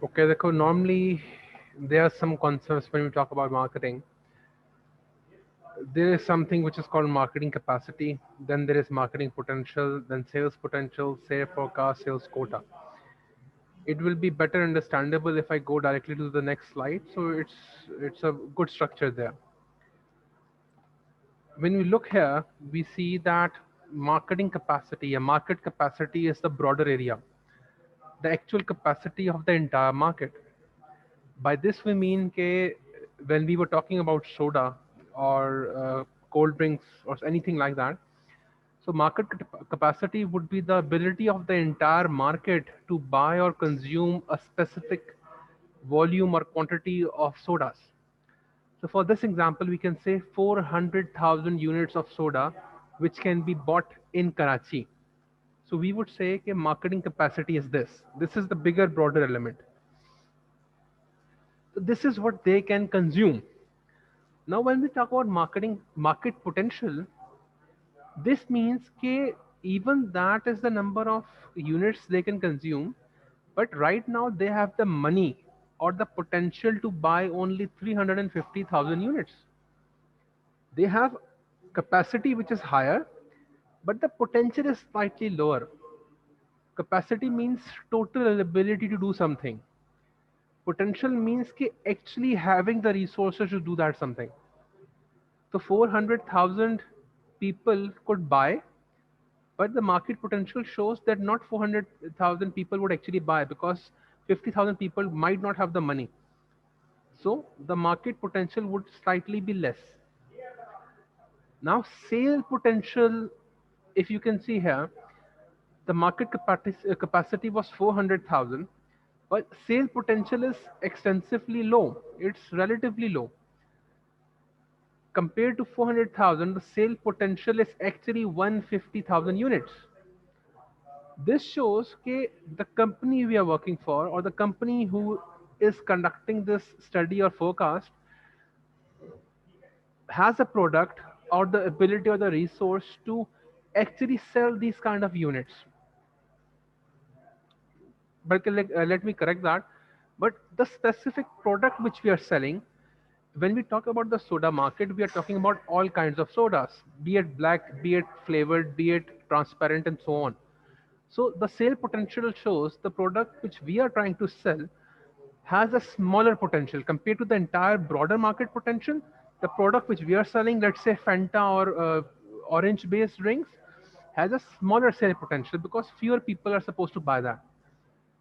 Okay, देखो, normally there are some concepts when we talk about marketing. There is something which is called marketing capacity, then there is marketing potential, then sales potential, sales forecast, sales quota. It will be better understandable if I go directly to the next slide. So it's a good structure there. When we look here, we see that marketing capacity, a market capacity is the broader area, the actual capacity of the entire market. By this we mean ke when we were talking about soda or cold drinks or anything like that, so market capacity would be the ability of the entire market to buy or consume a specific volume or quantity of sodas. So for this example, we can say 400,000 units of soda, which can be bought in Karachi. So we would say that marketing capacity is this. This is the bigger, broader element. So this is what they can consume. Now, when we talk about market potential, this means that even that is the number of units they can consume, but right now they have the money or the potential to buy only 350,000 units. They have capacity which is higher, but the potential is slightly lower. Capacity means total ability to do something. Potential means कि actually having the resources to do that something. So 400,000 people could buy, but the market potential shows that not 400,000 people would actually buy because 50,000 people might not have the money. So the market potential would slightly be less. Now, sale potential, if you can see here, the market capacity was 400,000, but sale potential is extensively low. It's relatively low. Compared to 400,000, the sale potential is actually 150,000 units. This shows that the company we are working for or the company who is conducting this study or forecast has a product or the ability or the resource to actually sell these kind of units. But let me correct that. But the specific product which we are selling, when we talk about the soda market, we are talking about all kinds of sodas, be it black, be it flavored, be it transparent, and so on. So the sale potential shows the product which we are trying to sell has a smaller potential compared to the entire broader market potential. The product which we are selling, let's say Fanta or orange based drinks, has a smaller sale potential because fewer people are supposed to buy that.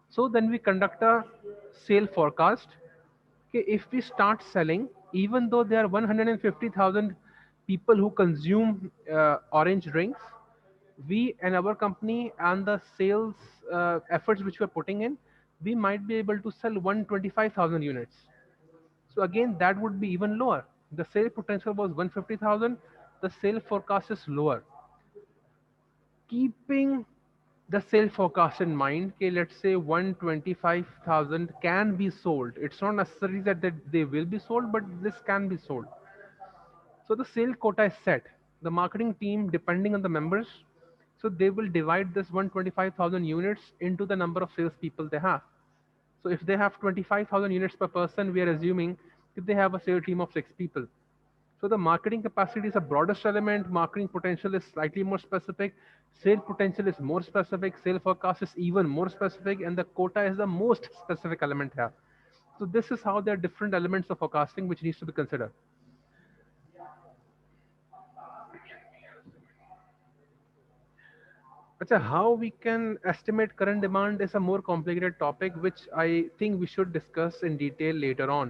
So then we conduct a sale forecast. Okay, if we start selling, even though there are 150,000 people who consume orange drinks, we and our company and the sales efforts which we are putting in, we might be able to sell 125,000 units. So again, that would be even lower. The sale potential was 150,000. The sale forecast is lower. Keeping the sale forecast in mind, okay, let's say 125,000 can be sold. It's not necessary that they will be sold, but this can be sold. So the sale quota is set. The marketing team, depending on the members, so they will divide this 125,000 units into the number of salespeople they have. So if they have 25,000 units per person, we are assuming that they have a sales team of 6 people. So the marketing capacity is a broadest element, marketing potential is slightly more specific, sale potential is more specific, sale forecast is even more specific, and the quota is the most specific element here. So this is how there are different elements of forecasting which needs to be considered. Acha, how we can estimate current demand is a more complicated topic which I think we should discuss in detail later on.